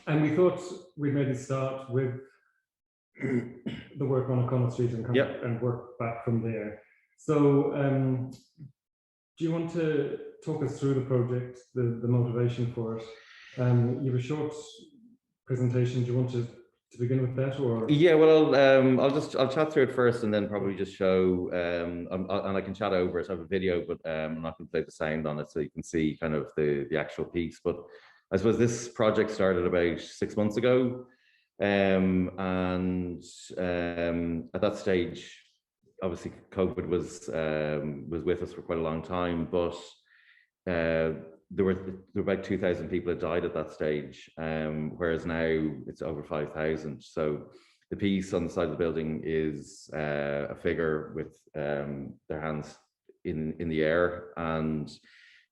And we thought we'd maybe start with the work on O'Connell Street and, and work back from there. So do you want to talk us through the project, the motivation for it? You have a short presentation. Do you want to begin with that, or? Yeah, well, I'll chat through it first, and then probably just show, and I can chat over it. I have a video, but I'm not going to play the sound on it, so you can see kind of the actual piece. But I suppose this project started about 6 months ago, and at that stage, obviously COVID was with us for quite a long time, but there were about 2,000 people that died at that stage, whereas now it's over 5,000. So the piece on the side of the building is a figure with their hands in the air and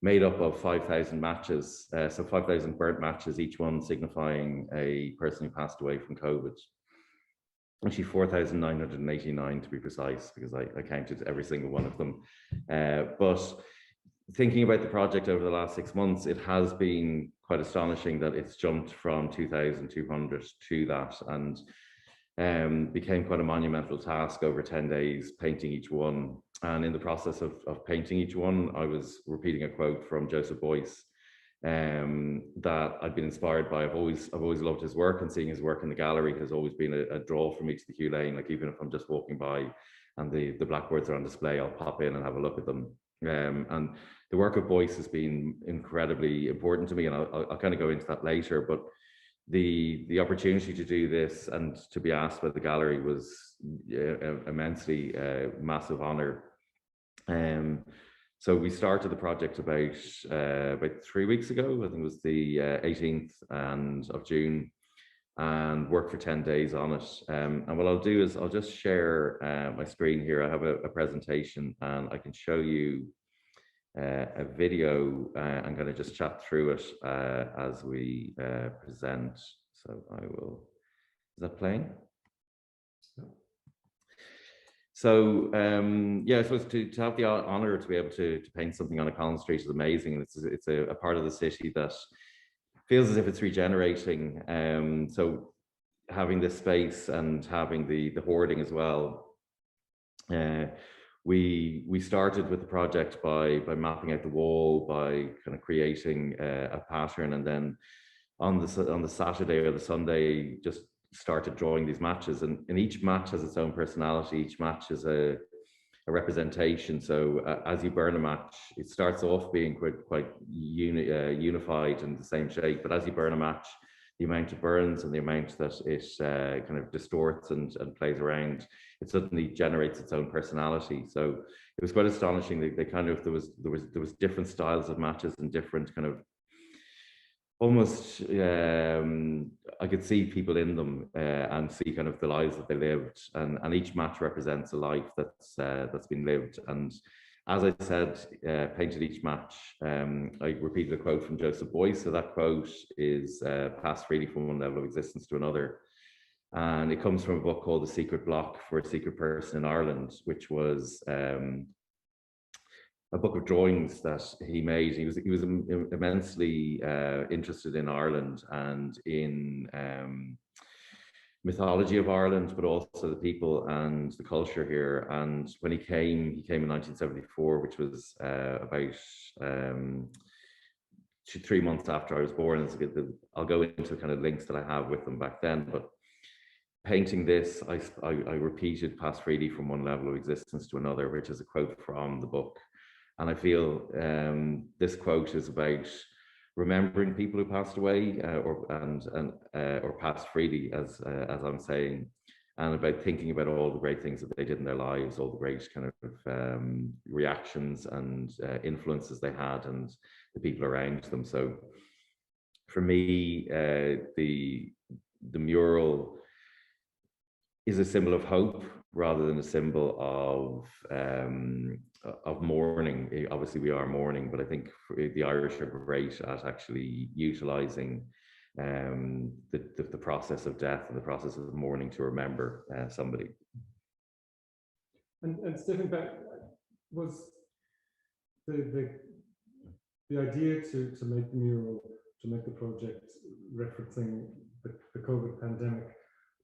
made up of 5,000 matches. So 5,000 burnt matches, each one signifying a person who passed away from COVID. Actually 4,989 to be precise, because I counted every single one of them. But thinking about the project over the last 6 months, it has been quite astonishing that it's jumped from 2,200 to that, and became quite a monumental task over 10 days, painting each one. And in the process of painting each one, I was repeating a quote from Joseph Beuys that I've been inspired by. I've always loved his work, and seeing his work in the gallery has always been a draw for me to the Hugh Lane. Like, even if I'm just walking by and the blackboards are on display, I'll pop in and have a look at them. And the work of Beuys has been incredibly important to me, and I'll kind of go into that later. But the opportunity to do this and to be asked by the gallery was immensely massive honor. So we started the project about 3 weeks ago. I think it was the 18th of June, and worked for 10 days on it. And what I'll do is I'll just share my screen here. I have a presentation, and I can show you a video. I'm going to just chat through it as we present. So I will. Is that playing? So yeah, I suppose to have the honor to be able to paint something on O'Connell Street is amazing. It's a part of the city that feels as if it's regenerating. So having this space and having the hoarding as well. We started with the project by mapping out the wall, by kind of creating a pattern, and then on the Saturday or the Sunday just started drawing these matches, and each match has its own personality. Each match is a representation. So as you burn a match, it starts off being quite unified and the same shape, but as you burn a match, the amount it burns and the amount that it kind of distorts and plays around, it suddenly generates its own personality. So it was quite astonishing. They kind of, there was different styles of matches and different kind of, almost I could see people in them and see kind of the lives that they lived, and each match represents a life that's been lived. And as I said, painted each match. I repeated a quote from Joseph Beuys. So that quote is pass freely from one level of existence to another. And it comes from a book called The Secret Block for a Secret Person in Ireland, which was a book of drawings that he made. He was immensely interested in Ireland and in mythology of Ireland, but also the people and the culture here. And when he came in 1974, which was about 3 months after I was born. I'll go into the kind of links that I have with them back then. But painting this, I repeated pass freely from one level of existence to another, which is a quote from the book. And I feel this quote is about remembering people who passed away or passed freely, as I'm saying, and about thinking about all the great things that they did in their lives, all the great kind of reactions and influences they had, and the people around them. So for me, the mural is a symbol of hope rather than a symbol of mourning. Obviously we are mourning, but I think the Irish are great at actually utilizing the process of death and the process of mourning to remember somebody. And stepping back, was the idea to make the mural make the project referencing the COVID pandemic.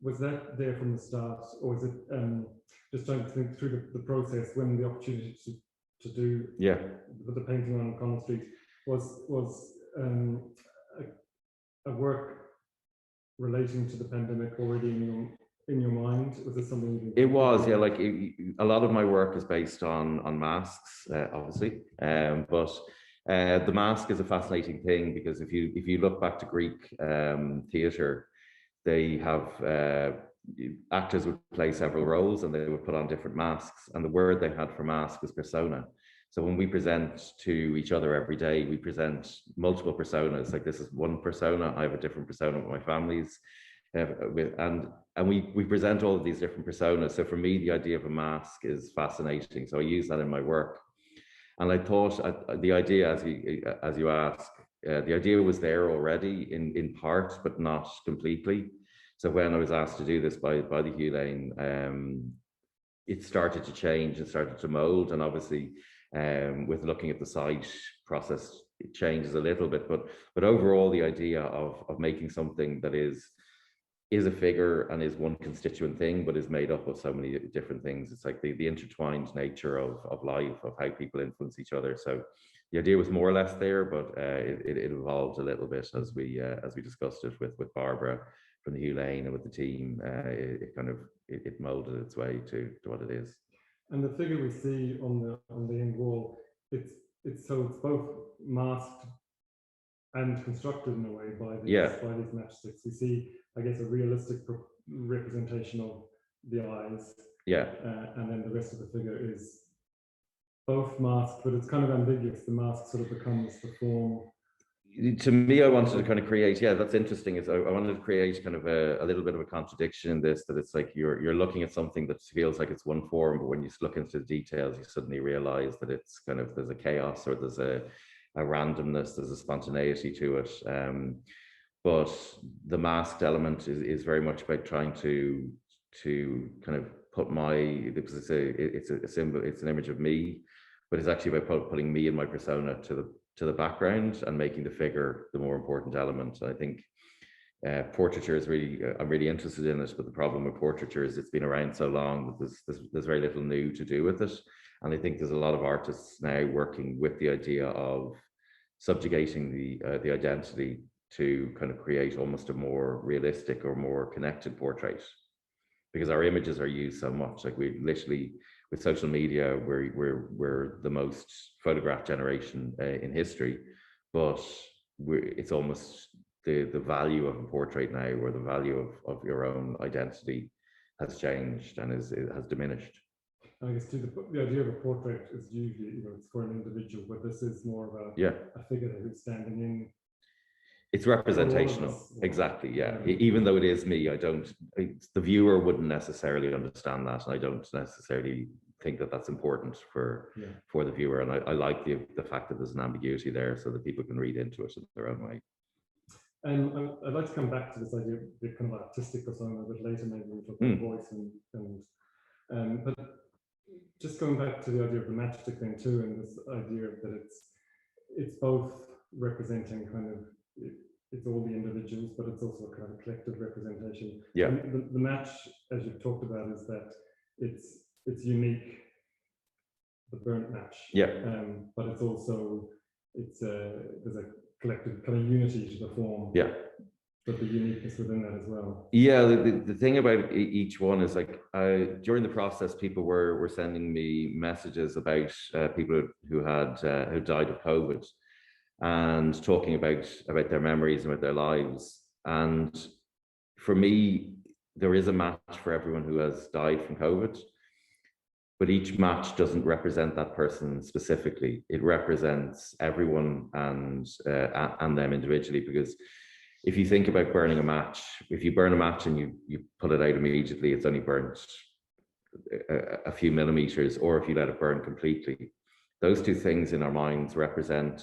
Was that there from the start, or was it just trying to think through the process when the opportunity to do the painting on Connell Street was a work relating to the pandemic already in your mind? Was this something? It was, yeah. Like a lot of my work is based on masks, obviously, but the mask is a fascinating thing because if you look back to Greek theatre, they have actors would play several roles and they would put on different masks, and the word they had for mask was persona. So when we present to each other every day, we present multiple personas. Like, this is one persona, I have a different persona with my families, and we present all of these different personas. So for me, the idea of a mask is fascinating. So I use that in my work. And I thought the idea, as you ask, the idea was there already in part, but not completely. So when I was asked to do this by the Hugh Lane, it started to change and started to mold. And obviously, with looking at the site process, it changes a little bit. But overall, the idea of making something that is a figure and is one constituent thing, but is made up of so many different things. It's like the intertwined nature of life, of how people influence each other. So the idea was more or less there, but it evolved a little bit as we discussed it with Barbara from the Hugh Lane and with the team. It molded its way to what it is. And the figure we see on the end wall, it's both masked and constructed in a way by these matchsticks. We see, I guess, a realistic representation of the eyes. Yeah. And then the rest of the figure is both masked, but it's kind of ambiguous. The mask sort of becomes the form. To me, I wanted to kind of create, that's interesting, is I wanted to create kind of a little bit of a contradiction in this, that it's like you're looking at something that feels like it's one form, but when you look into the details, you suddenly realize that it's kind of, there's a chaos, or there's a randomness, there's a spontaneity to it. But the masked element is very much about trying to kind of put because it's a symbol, it's an image of me, but it's actually about putting me and my persona to the background and making the figure the more important element. I think portraiture is I'm really interested in it, but the problem with portraiture is it's been around so long that there's very little new to do with it. And I think there's a lot of artists now working with the idea of subjugating the identity to kind of create almost a more realistic or more connected portrait, because our images are used so much. Like, we literally, with social media, we're the most photographed generation in history, but it's almost the value of a portrait now, or the value of your own identity has changed and has diminished. I guess too, the idea of a portrait is usually, it's for an individual, but this is more of a figure who's standing in. It's representational, exactly. Yeah, even though it is me, the viewer wouldn't necessarily understand that, and I don't necessarily think that that's important for the viewer. And I like the fact that there's an ambiguity there, so that people can read into it in their own way. And I'd like to come back to this idea of the kind of artistic persona a bit later, maybe when we talk about voice but just going back to the idea of the matchstick thing too, and this idea that it's both representing kind of, it's all the individuals, but it's also a kind of collective representation. Yeah. And the match, as you've talked about, is that it's unique, the burnt match. Yeah. But it's also there's a collective kind of unity to the form. Yeah. But the uniqueness within that as well. Yeah, the thing about each one is, like, during the process, people were sending me messages about people who died of COVID, and talking about their memories and about their lives. And for me, there is a match for everyone who has died from COVID, but each match doesn't represent that person specifically. It represents everyone and them individually, because if you think about burning a match, if you burn a match and you put it out immediately, it's only burnt a few millimeters, or if you let it burn completely. Those two things in our minds represent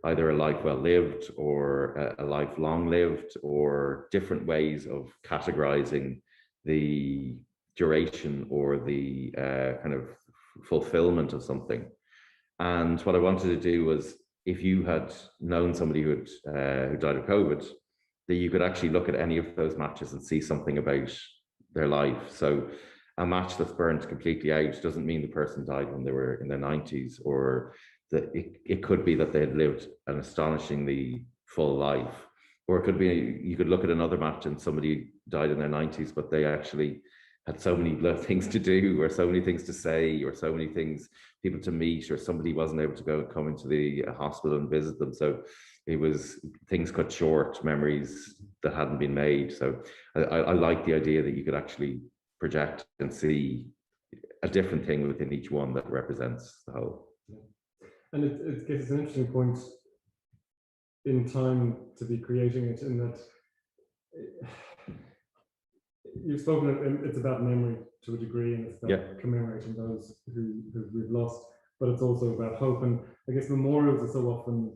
either a life well lived, or a life long lived, or different ways of categorizing the duration or the kind of fulfillment of something. And what I wanted to do was, if you had known somebody who died of COVID, that you could actually look at any of those matches and see something about their life. So a match that's burned completely out doesn't mean the person died when they were in their 90s, or that it could be that they had lived an astonishingly full life. Or it could be, you could look at another match and somebody died in their 90s, but they actually had so many things to do, or so many things to say, or so many people to meet, or somebody wasn't able to come into the hospital and visit them. So it was things cut short, memories that hadn't been made. So I like the idea that you could actually project and see a different thing within each one that represents the whole. And it gives an interesting point in time to be creating it, in that you've spoken, it's about memory to a degree, and it's about commemorating those who we've lost, but it's also about hope. And I guess memorials are so often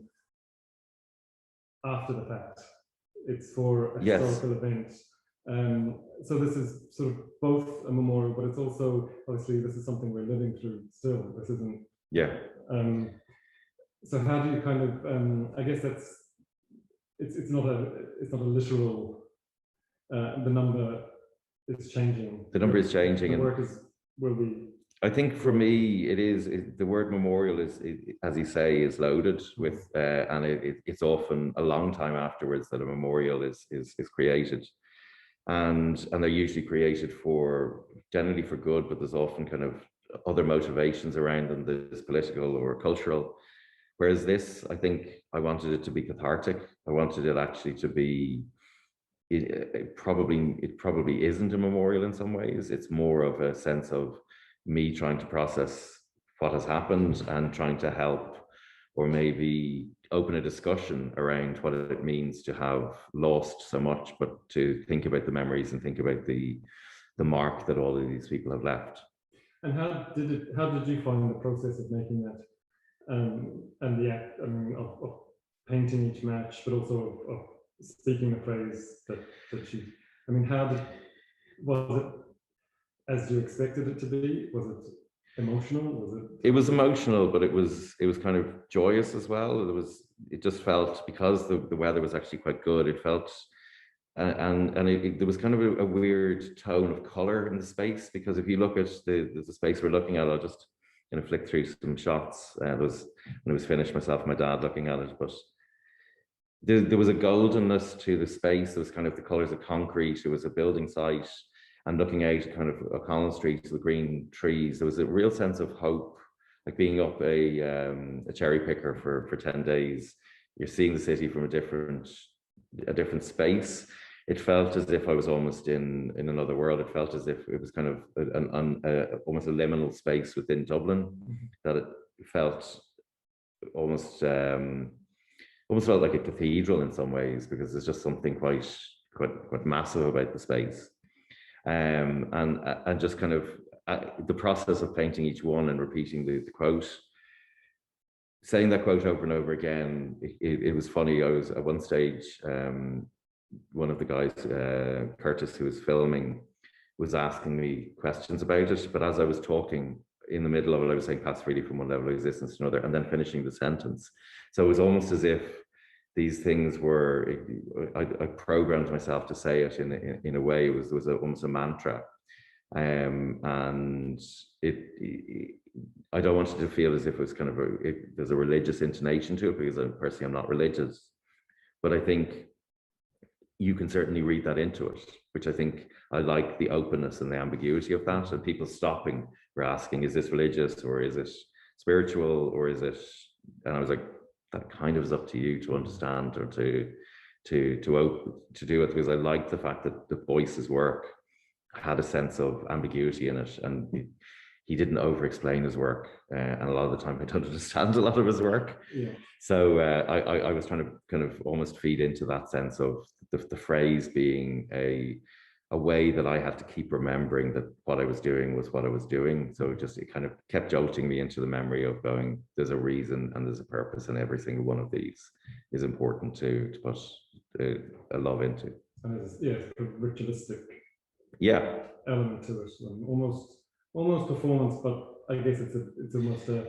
after the fact. It's for a historical event. So this is sort of both a memorial, but it's also, obviously, this is something we're living through still. This isn't. So how do you kind of? I guess it's not a literal. The number is changing. The number is changing. The work will be. I think for me, the word memorial is, as you say, is loaded with, and it's often a long time afterwards that a memorial is created, and they're usually created generally for good, but there's often kind of other motivations around them. There's political or cultural. Whereas this, I think I wanted it to be cathartic. I wanted it actually to be. It probably isn't a memorial in some ways. It's more of a sense of me trying to process what has happened and trying to help, or maybe open a discussion around what it means to have lost so much, but to think about the memories and think about the mark that all of these people have left. And how did you find the process of making that, and the act, of painting each match, but also of speaking the phrase that you, was it as you expected it to be? Was it emotional? It was emotional, but it was kind of joyous as well. It just felt, because the weather was actually quite good, it felt, and there was kind of a weird tone of color in the space, because if you look at the space we're looking at, I'll just kind of flick through some shots. When it was finished, myself and my dad looking at it, but there was a goldenness to the space. There was kind of the colors of concrete. It was a building site, and looking out kind of O'Connell Street to the green trees, there was a real sense of hope, like being up a cherry picker for 10 days. You're seeing the city from a different space. It felt as if I was almost in another world. It felt as if it was kind of almost a liminal space within Dublin, that it felt almost felt like a cathedral in some ways, because there's just something quite massive about the space. And just kind of the process of painting each one and repeating the quote, saying that quote over and over again. It was funny. I was at one stage, one of the guys, Curtis, who was filming, was asking me questions about it, but as I was talking, in the middle of it, I was saying pass freely from one level of existence to another, and then finishing the sentence. So it was almost as if these things were, I programmed myself to say it in a way. It was almost a mantra, and I don't want it to feel as if it was kind of there's a religious intonation to it, because personally I'm not religious, but I think you can certainly read that into it, which I think I like the openness and the ambiguity of that, and people stopping for asking, is this religious, or is it spiritual, or is it? And I was like, that kind of is up to you to understand, or to do it, because I liked the fact that the Beuys's work had a sense of ambiguity in it, and he didn't over-explain his work, and a lot of the time I don't understand a lot of his work. So I was trying to kind of almost feed into that sense of the phrase being a way that I had to keep remembering that what I was doing was what I was doing. So it kind of kept jolting me into the memory of going, there's a reason and there's a purpose, and every single one of these is important to put a love into. And it's a ritualistic element to it, and almost performance, but I guess it's almost a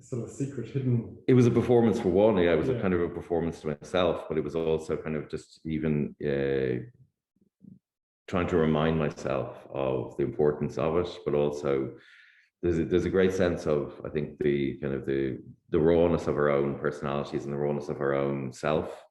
sort of secret hidden. It was a performance for one. Yeah, it was a Yeah. kind of a performance to myself, but it was also kind of just even trying to remind myself of the importance of it, but also there's a great sense of, I think, the kind of the rawness of our own personalities and the rawness of our own self.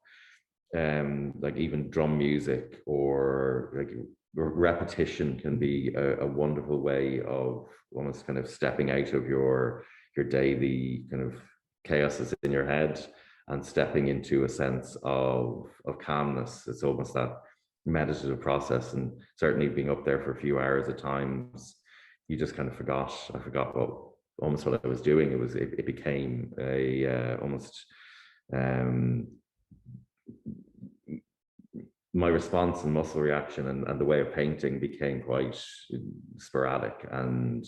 Like even drum music or like repetition can be a wonderful way of almost kind of stepping out of your daily kind of chaoses in your head and stepping into a sense of calmness. It's almost that meditative process, and certainly being up there for a few hours at times, you just kind of forgot. I forgot almost what I was doing. It became a almost my response and muscle reaction and the way of painting became quite sporadic and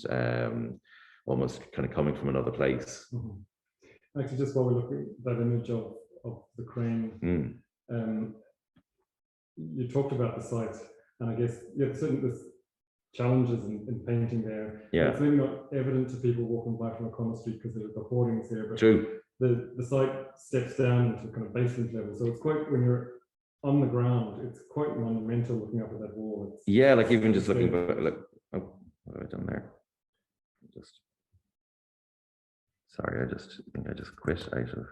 almost kind of coming from another place. Mm-hmm. Actually, just while we're looking at that image of the crane, you talked about the site, and I guess certainly there's challenges in painting there. Yeah, it's maybe not evident to people walking by from O'Connell Street because there's the hoardings there, but true. The site steps down into kind of basement level, so it's quite, when you're on the ground, it's quite monumental looking up at that wall. Yeah, like even just looking, look, oh, what have I done there? Just sorry, I think I just quit out of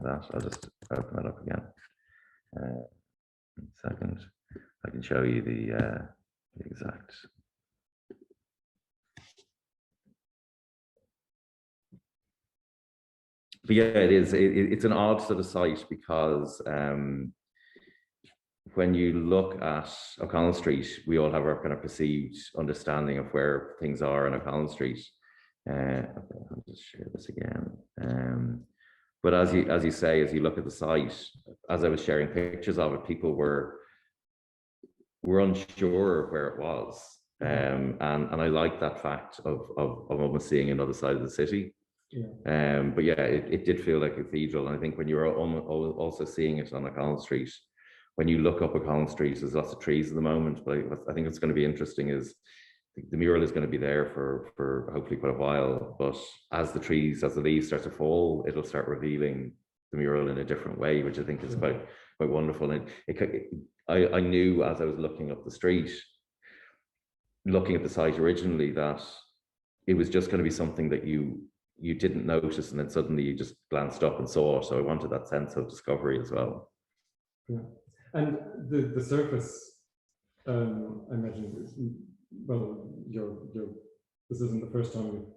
that. I'll just open that up again. Second, I can show you the exact. But yeah, it is. It's an odd sort of site because when you look at O'Connell Street, we all have our kind of perceived understanding of where things are on O'Connell Street. I'll just share this again. But as you say, as you look at the site, as I was sharing pictures of it, people were unsure of where it was. And I like that fact of almost seeing another side of the city. Yeah. But yeah, it did feel like a cathedral. And I think when you're also seeing it on O'Connell Street, when you look up O'Connell Street, there's lots of trees at the moment. But I think what's going to be interesting is the mural is going to be there for hopefully quite a while. But as the leaves start to fall, it'll start revealing the mural in a different way, which I think is quite wonderful. And I knew as I was looking up the street, looking at the site originally, that it was just going to be something that you didn't notice, and then suddenly you just glanced up and saw it. So I wanted that sense of discovery as well. Yeah, and the surface, I imagine, well, this isn't the first time you've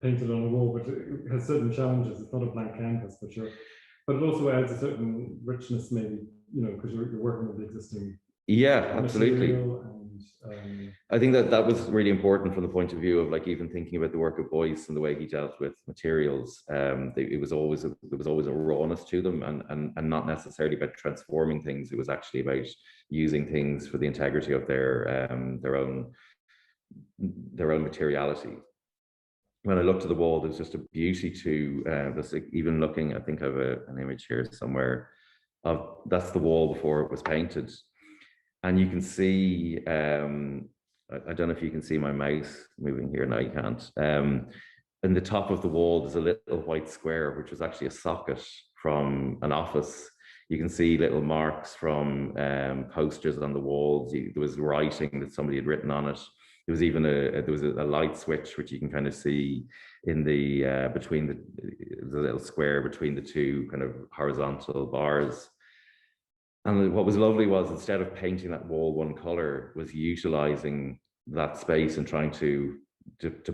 painted on a wall, but it has certain challenges. It's not a blank canvas, but it also adds a certain richness, maybe, because you're working with the existing. Yeah, absolutely. And, I think that was really important from the point of view of like even thinking about the work of Beuys and the way he dealt with materials. It was always a rawness to them, and not necessarily about transforming things. It was actually about using things for the integrity of their own materiality. When I looked at the wall, there's just a beauty to just like even looking. I think I have an image here somewhere of that's the wall before it was painted. And you can see, I don't know if you can see my mouse moving here. No, you can't. In the top of the wall, there's a little white square, which was actually a socket from an office. You can see little marks from posters on the walls. There was writing that somebody had written on it. There was even a light switch, which you can kind of see in the between the little square between the two kind of horizontal bars. And what was lovely was, instead of painting that wall one color, was utilizing that space and trying to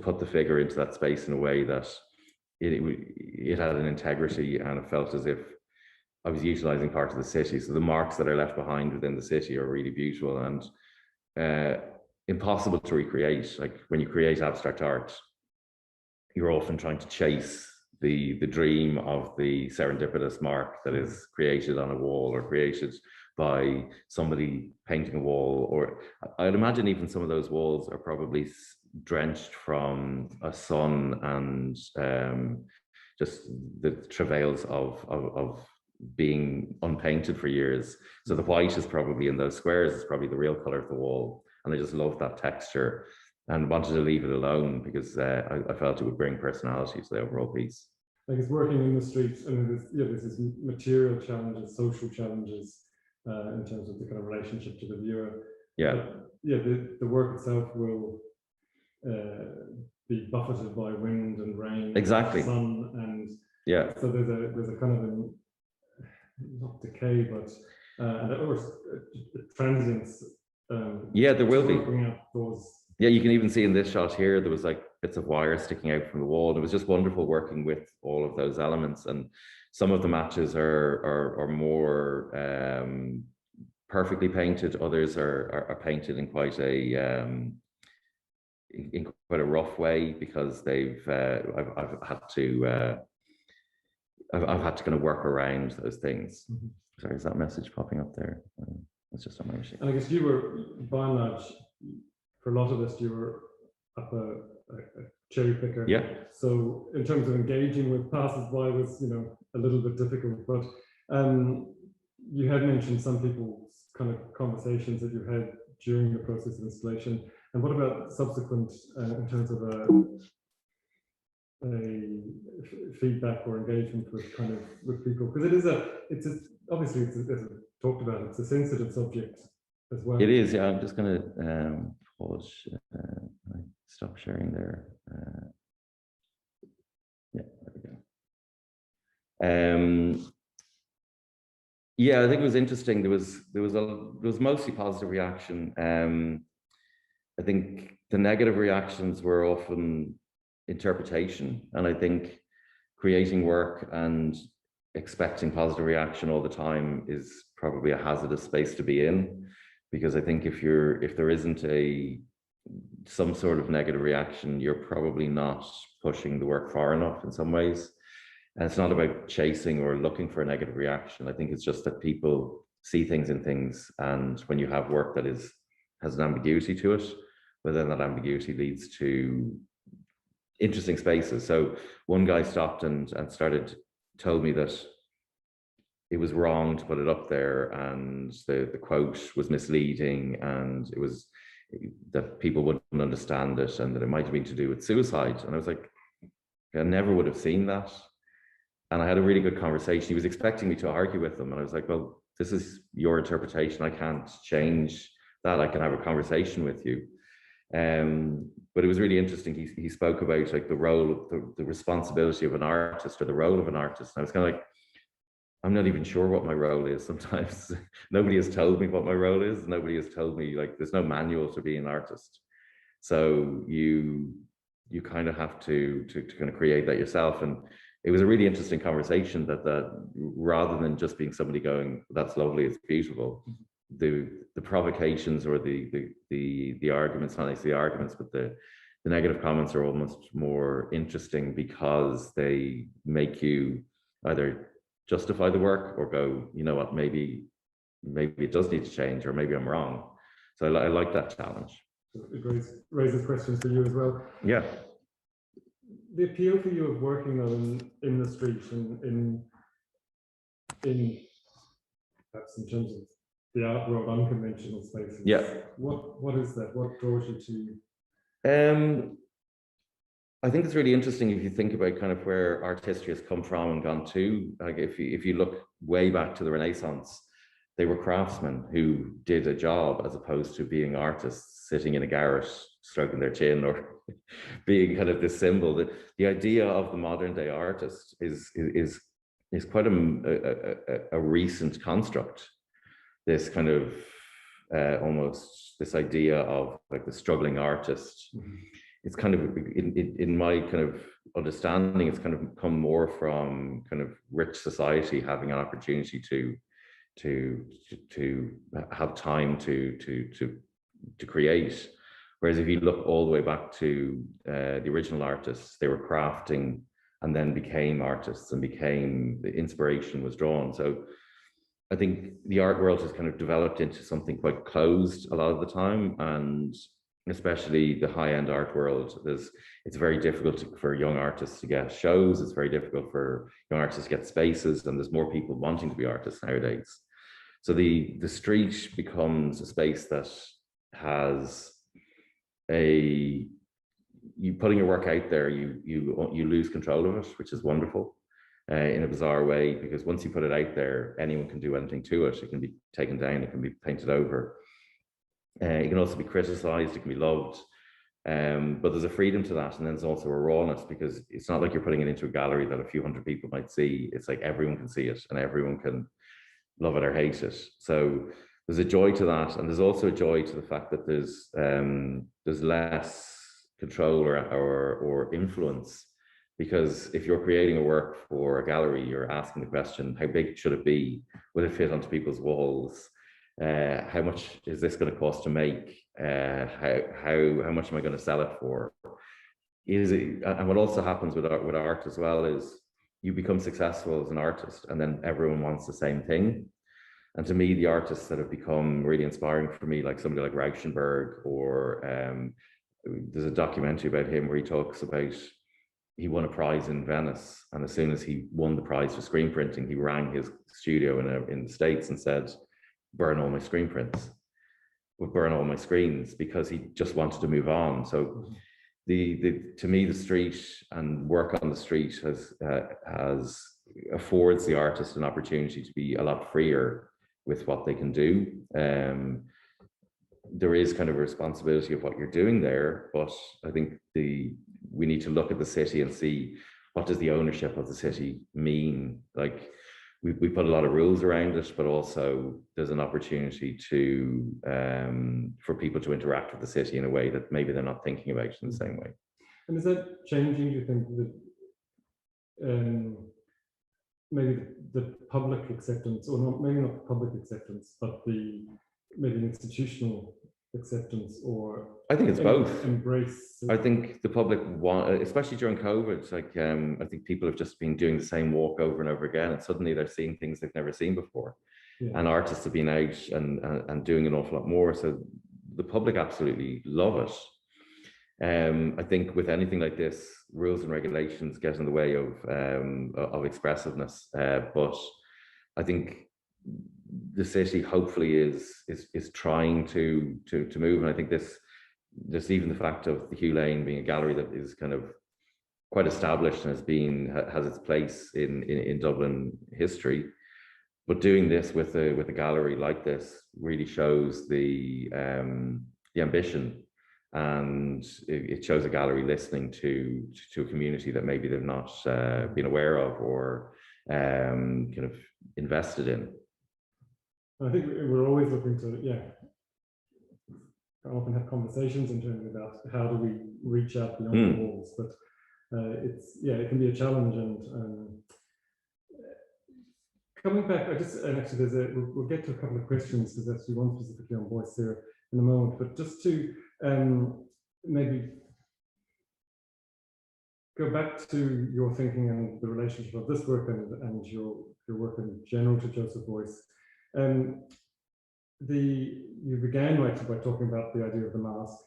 put the figure into that space in a way that it had an integrity, and it felt as if I was utilizing part of the city. So the marks that are left behind within the city are really beautiful and impossible to recreate. Like when you create abstract art, you're often trying to chase the dream of the serendipitous mark that is created on a wall or created by somebody painting a wall. Or I'd imagine even some of those walls are probably drenched from a sun and just the travails of being unpainted for years. So the white is probably in those squares, is probably the real color of the wall. And I just love that texture and wanted to leave it alone because I felt it would bring personality to the overall piece. I guess working in the streets, and there's this material challenges, social challenges in terms of the kind of relationship to the viewer. Yeah. But, yeah, the work itself will be buffeted by wind and rain, Exactly. and sun, and yeah. So there's a kind of not decay, but or transience. Yeah, there will be. Yeah, you can even see in this shot here, there was like bits of wire sticking out from the wall. And it was just wonderful working with all of those elements. And some of the matches are more perfectly painted. Others are painted in quite a rough way, because I've had to kind of work around those things. Mm-hmm. Sorry, is that message popping up there? It's just on my machine. And I guess you were, by and large, for a lot of this, you were up a cherry picker. Yeah. So in terms of engaging with passers-by was, a little bit difficult. But you had mentioned some people's kind of conversations that you had during the process of installation. And what about subsequent, in terms of a feedback or engagement with people? Because it's obviously, as I talked about, it's a sensitive subject as well. It is, yeah. I'm just going to pause. Stop sharing there. Yeah, there we go. Yeah, I think it was interesting. There was mostly positive reaction. I think the negative reactions were often interpretation, and I think creating work and expecting positive reaction all the time is probably a hazardous space to be in, because I think if there isn't some sort of negative reaction, you're probably not pushing the work far enough in some ways. And it's not about chasing or looking for a negative reaction. I think it's just that people see things in things, and when you have work that has an ambiguity to it, but then that ambiguity leads to interesting spaces. So one guy stopped and told me that it was wrong to put it up there, and the quote was misleading, and it was that people wouldn't understand it, and that it might have been to do with suicide. And I was like, I never would have seen that. And I had a really good conversation. He was expecting me to argue with him, and I was like, well, this is your interpretation. I can't change that. I can have a conversation with you. But it was really interesting. He spoke about like the role, the responsibility of an artist, or the role of an artist. And I was kind of like, I'm not even sure what my role is sometimes. Nobody has told me what my role is. Nobody has told me, like, there's no manual to be an artist. So you kind of have to kind of create that yourself. And it was a really interesting conversation that rather than just being somebody going, that's lovely, it's beautiful, the provocations or the arguments, not necessarily arguments, but the negative comments are almost more interesting, because they make you either justify the work or go, you know what, maybe it does need to change, or maybe I'm wrong. So I like that challenge. It raises questions for you as well. Yeah. The appeal for you of working in the street and in perhaps in terms of the art world, unconventional spaces. Yeah. What is that? What draws you to? I think it's really interesting if you think about kind of where art history has come from and gone to. Like if you look way back to the Renaissance, they were craftsmen who did a job, as opposed to being artists sitting in a garret stroking their chin, or being kind of this symbol. The idea of the modern day artist is quite a recent construct. This kind of almost this idea of like the struggling artist. Mm-hmm. It's kind of, in my kind of understanding, it's kind of come more from kind of rich society having an opportunity to have time to create. Whereas if you look all the way back to the original artists, they were crafting and then became artists, and the inspiration was drawn. So I think the art world has kind of developed into something quite closed a lot of the time, and especially the high-end art world, it's very difficult for young artists to get shows. It's very difficult for young artists to get spaces, and there's more people wanting to be artists nowadays. So the street becomes a space that has you putting your work out there, you lose control of it, which is wonderful. in a bizarre way, because once you put it out there, anyone can do anything to it. It can be taken down, it can be painted over. It can also be criticized, it can be loved. But there's a freedom to that. And then there's also a rawness, because it's not like you're putting it into a gallery that a few hundred people might see. It's like everyone can see it and everyone can love it or hate it. So there's a joy to that. And there's also a joy to the fact that there's less control or influence, because if you're creating a work for a gallery, you're asking the question, how big should it be? Will it fit onto people's walls? How much is this going to cost to make? How much am I going to sell it for? And what also happens with art as well is you become successful as an artist, and then everyone wants the same thing. And to me, the artists that have become really inspiring for me, like somebody like Rauschenberg, or there's a documentary about him where he talks about, he won a prize in Venice, and as soon as he won the prize for screen printing, he rang his studio in the States and said, burn all my screen prints, would burn all my screens, because he just wanted to move on. So to me, the street and work on the street affords the artist an opportunity to be a lot freer with what they can do. There is kind of a responsibility of what you're doing there, but I think we need to look at the city and see, what does the ownership of the city mean? Like, we put a lot of rules around it, but also there's an opportunity for people to interact with the city in a way that maybe they're not thinking about it in the same way. And is that changing, do you think, that maybe the public acceptance, or not, maybe not public acceptance, but maybe institutional acceptance, or I think it's both. Embrace. I think the public want, especially during COVID, like I think people have just been doing the same walk over and over again, and suddenly they're seeing things they've never seen before. Yeah. And artists have been out and doing an awful lot more. So the public absolutely love it. I think with anything like this, rules and regulations get in the way of expressiveness. But I think the city hopefully is trying to move, and I think there's even the fact of the Hugh Lane being a gallery that is kind of quite established and has its place in Dublin history. But doing this with a gallery like this really shows the ambition, and it shows a gallery listening to a community that maybe they've not been aware of or kind of invested in. I think we're always looking to, I often have conversations internally about how do we reach out beyond the walls, but it can be a challenge. And coming back, and actually we'll get to a couple of questions, because actually one specifically on Beuys there in a moment, but just to maybe go back to your thinking and the relationship of this work and your work in general to Joseph Beuys. You began by talking about the idea of the mask,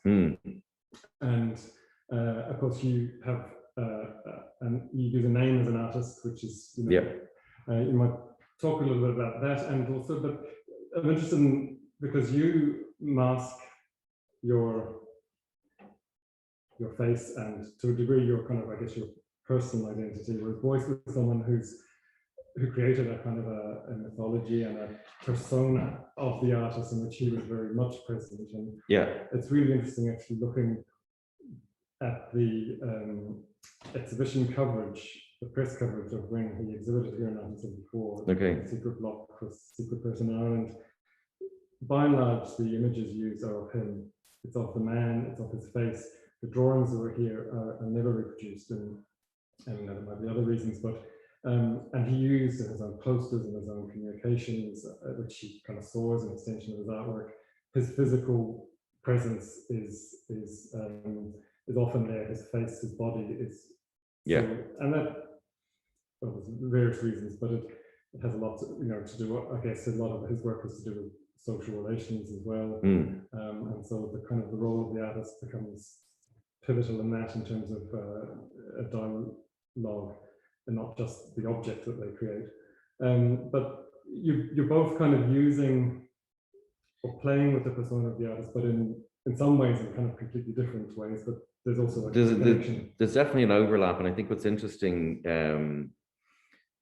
and of course you have and you use a name as an artist, which is you might talk a little bit about that, and also, but I'm interested in, because you mask your face and to a degree your kind of, I guess, your personal identity, whereas Beuys was someone who created a kind of a mythology and a persona of the artist in which he was very much present. And it's really interesting actually looking at the exhibition coverage, the press coverage of when he exhibited here in 1974. Okay. Secret Block for Secret Person in Ireland. By and large, the images used are of him. It's of the man, it's of his face. The drawings that were here are never reproduced, and there might be other reasons, but and he used in his own posters and his own communications, which he kind of saw as an extension of his artwork. His physical presence is often there. His face, his body is. Yeah. So, and that, well, there's various reasons, but it has a lot to do. I guess a lot of his work has to do with social relations as well, and so the kind of the role of the artist becomes pivotal in that, in terms of a dialogue and not just the object that they create. But you're both kind of using or playing with the persona of the artist, but in some ways in kind of completely different ways. But there's also a connection. There's definitely an overlap, and I think what's interesting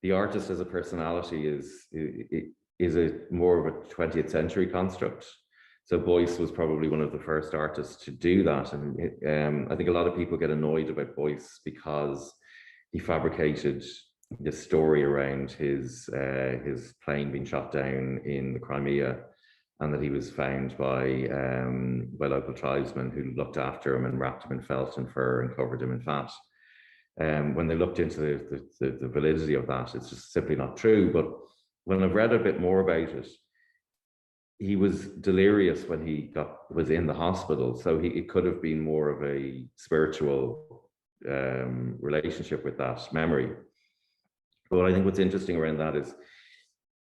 the artist as a personality is a more of a 20th century construct. So Beuys was probably one of the first artists to do that. And I think a lot of people get annoyed about Beuys because he fabricated this story around his plane being shot down in the Crimea, and that he was found by local tribesmen who looked after him and wrapped him in felt and fur and covered him in fat. When they looked into the validity of that, it's just simply not true. But when I've read a bit more about it, he was delirious when he was in the hospital, so it could have been more of a spiritual relationship with that memory. But I think what's interesting around that is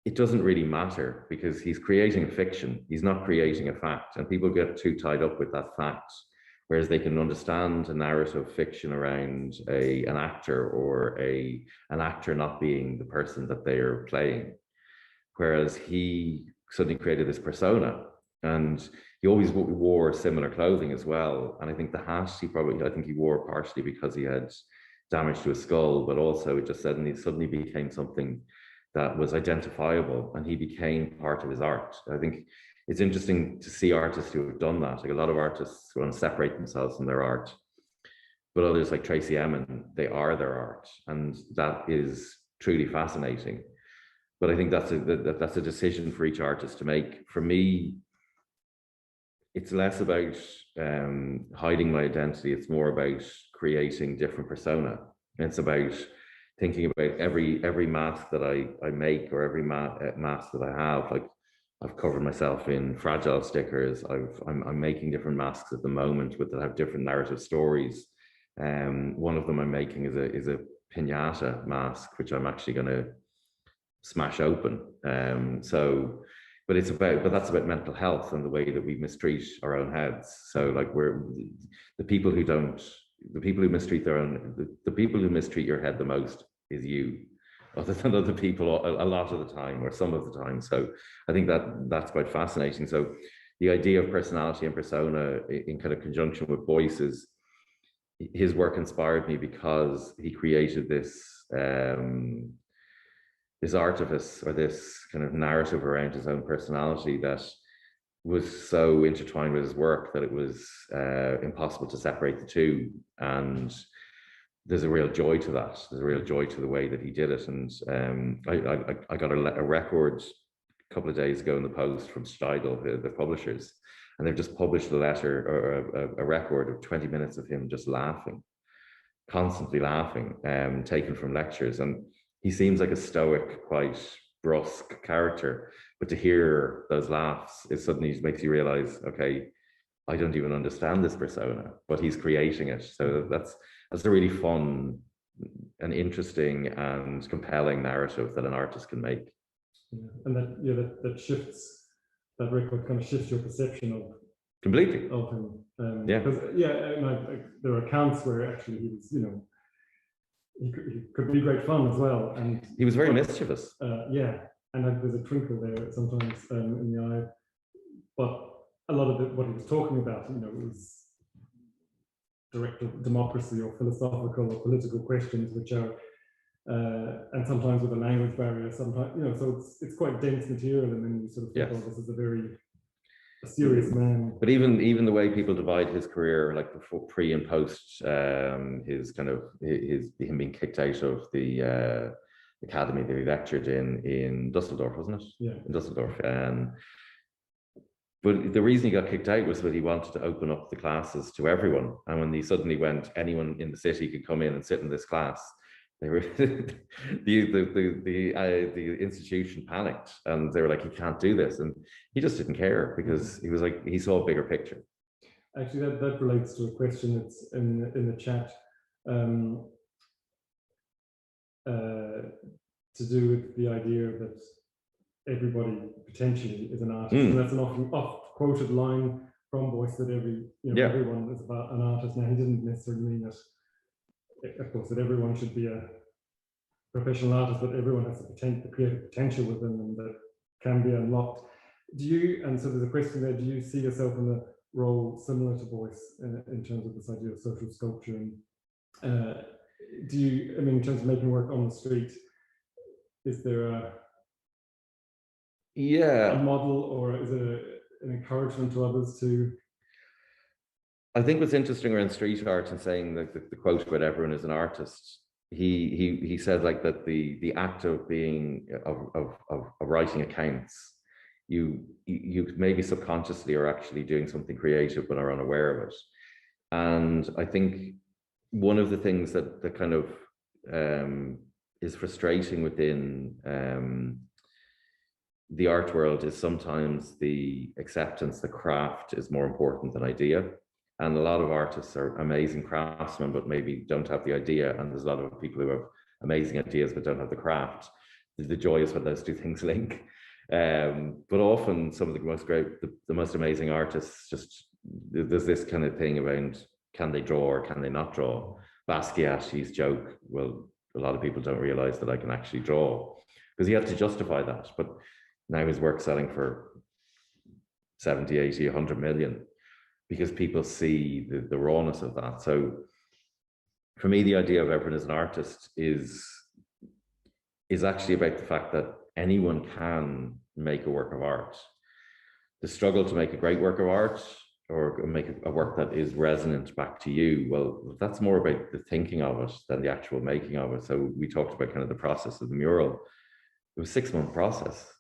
it doesn't really matter, because he's creating a fiction. He's not creating a fact, and people get too tied up with that fact, whereas they can understand a narrative fiction around an actor, or an actor not being the person that they are playing. Whereas he suddenly created this persona, and he always wore similar clothing as well. And I think the hat I think he wore partially because he had damage to his skull, but also it just suddenly became something that was identifiable, and he became part of his art. I think it's interesting to see artists who have done that. Like, a lot of artists want to separate themselves from their art, but others like Tracy Emin, they are their art, and that is truly fascinating. But I think that's a decision for each artist to make. For me, it's less about hiding my identity. It's more about creating different persona. It's about thinking about every mask that I make, or every mask that I have. Like, I've covered myself in fragile stickers. I'm making different masks at the moment that have different narrative stories. One of them I'm making is a piñata mask, which I'm actually going to smash open. But that's about mental health and the way that we mistreat our own heads. So, like, the people who mistreat your head the most is you, other than other people a lot of the time, or some of the time. So I think that's quite fascinating. So the idea of personality and persona in kind of conjunction with Beuys is, his work inspired me because he created this artifice, or this kind of narrative around his own personality that was so intertwined with his work that it was impossible to separate the two. And there's a real joy to that. There's a real joy to the way that he did it. And I got a record a couple of days ago in the post from Steidl, the publishers, and they've just published a letter, or a record of 20 minutes of him just laughing, constantly laughing, taken from lectures. And he seems like a stoic, quite brusque character, but to hear those laughs, it suddenly makes you realize, okay, I don't even understand this persona, but he's creating it. So that's a really fun and interesting and compelling narrative that an artist can make. Yeah. And that shifts, that record kind of shifts your perception of completely of him. Yeah. Because there are accounts where actually he was, he could be great fun as well, and he was very mischievous. Yeah, and there's a twinkle there sometimes in the eye. But a lot of what he was talking about, was direct democracy or philosophical or political questions, which are, and sometimes with a language barrier, sometimes, so it's quite dense material, and then you sort of think, Yes. oh, this is a serious man. But even the way people divide his career, like before, pre and post, him being kicked out of the academy that he lectured in Dusseldorf, wasn't it? Yeah. In Dusseldorf. But the reason he got kicked out was that he wanted to open up the classes to everyone. And when he suddenly went, anyone in the city could come in and sit in this class, they were the institution panicked, and they were like, he can't do this. And he just didn't care, because he was like, he saw a bigger picture. Actually, that relates to a question that's in the chat, to do with the idea that everybody potentially is an artist. And that's an often oft-quoted line from Beuys, that everyone is about an artist. Now, he didn't necessarily mean that, of course, that everyone should be a professional artist, but everyone has the creative potential within them that can be unlocked. And so there's a question there, do you see yourself in a role similar to Beuys in terms of this idea of social sculpture? And in terms of making work on the street, is there a Yeah, model, or is it an encouragement to others to? I think what's interesting around street art and saying that the quote about everyone is an artist, he said like that the act of being of writing accounts, you maybe subconsciously are actually doing something creative but are unaware of it. And I think one of the things that kind of is frustrating within the art world is sometimes the acceptance that craft is more important than idea. And a lot of artists are amazing craftsmen, but maybe don't have the idea. And there's a lot of people who have amazing ideas, but don't have the craft. The joy is when those two things link. But often some of the most amazing artists, just there's this kind of thing around, can they draw or can they not draw? Basquiat's joke, well, a lot of people don't realize that I can actually draw, because he had to justify that. But now his work's selling for 70, 80, 100 million, because people see the rawness of that. So for me, the idea of everyone as an artist is actually about the fact that anyone can make a work of art. The struggle to make a great work of art, or make a work that is resonant back to you, well, that's more about the thinking of it than the actual making of it. So we talked about kind of the process of the mural. It was a 6-month process.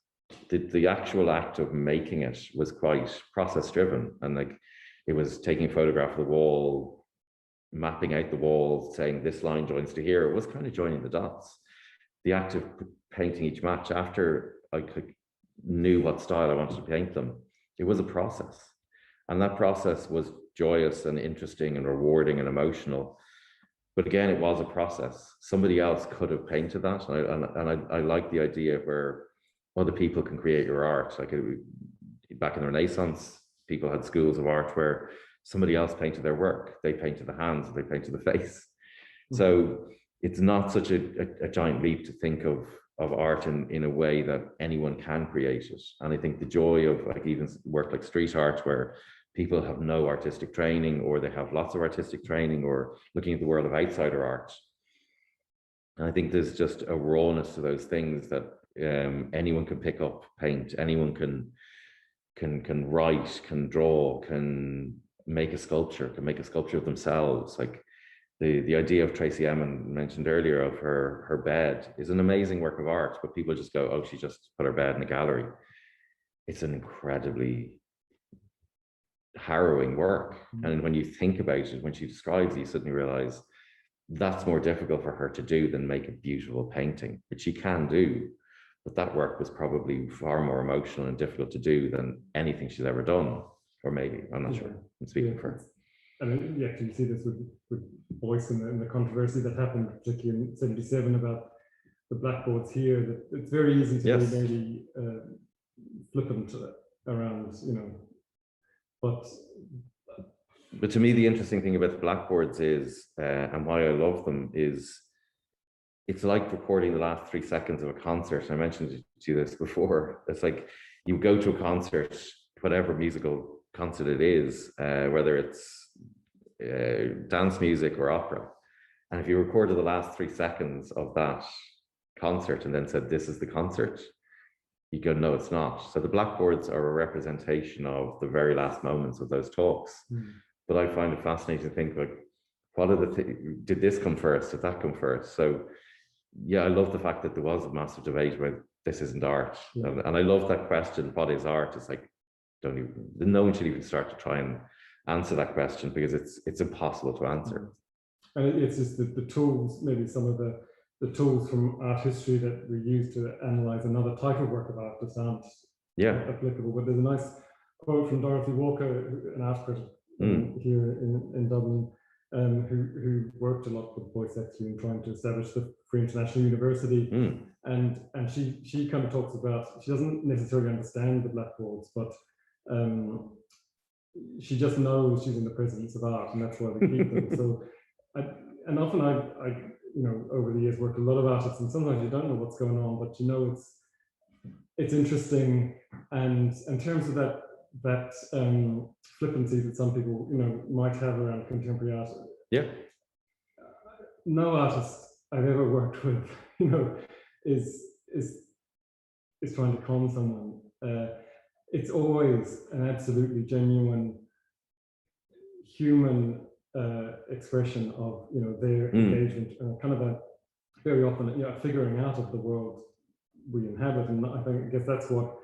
The actual act of making it was quite process driven, and like it was taking a photograph of the wall, mapping out the wall, saying this line joins to here. It was kind of joining the dots. The act of painting each match, after I knew what style I wanted to paint them, it was a process. And that process was joyous and interesting and rewarding and emotional. But again, it was a process. Somebody else could have painted that. And I like the idea where other people can create your art. Like back in the Renaissance, people had schools of art where somebody else painted their work. They painted the hands, they painted the face. So it's not such a giant leap to think of art in a way that anyone can create it. And I think the joy of like even work like street art, where people have no artistic training, or they have lots of artistic training, or looking at the world of outsider art. And I think there's just a rawness to those things that anyone can pick up, paint, anyone can write, can draw, can make a sculpture, of themselves. Like the idea of Tracy Emin mentioned earlier of her bed is an amazing work of art, but people just go, oh, she just put her bed in a gallery. It's an incredibly harrowing work. And when you think about it, when she describes it, you suddenly realize that's more difficult for her to do than make a beautiful painting, which she can do. But that work was probably far more emotional and difficult to do than anything she's ever done. Or maybe, I'm not sure. I'm speaking for her. And yeah, you see this with Beuys and the controversy that happened, particularly in '77 about the blackboards here. That it's very easy to be maybe flippant around, But to me, the interesting thing about the blackboards is, and why I love them, is it's like recording the last 3 seconds of a concert. I mentioned to you this before. It's like you go to a concert, whatever musical concert it is, whether it's dance music or opera. And if you recorded the last 3 seconds of that concert and then said, this is the concert, you go, no, it's not. So the blackboards are a representation of the very last moments of those talks. But I find it fascinating to think, like, what are did this come first? Did that come first? So yeah, I love the fact that there was a massive debate about this isn't art. And I love that question, what is art? It's like, no one should even start to try and answer that question, because it's impossible to answer. And it's just the tools, maybe some of the tools from art history that we use to analyze another type of work of art that aren't applicable. But there's a nice quote from Dorothy Walker, an art critic here in Dublin, who worked a lot with Beuys in trying to establish the Free International University. And she kind of talks about, she doesn't necessarily understand the blackboards, but she just knows she's in the presence of art, and that's why we keep them. So, and often I over the years worked with a lot of artists, and sometimes you don't know what's going on, but it's interesting. And in terms of that flippancy that some people might have around contemporary art, no artist I've ever worked with is is trying to con someone. It's always an absolutely genuine human expression of their engagement, kind of a very often figuring out of the world we inhabit, and I guess that's what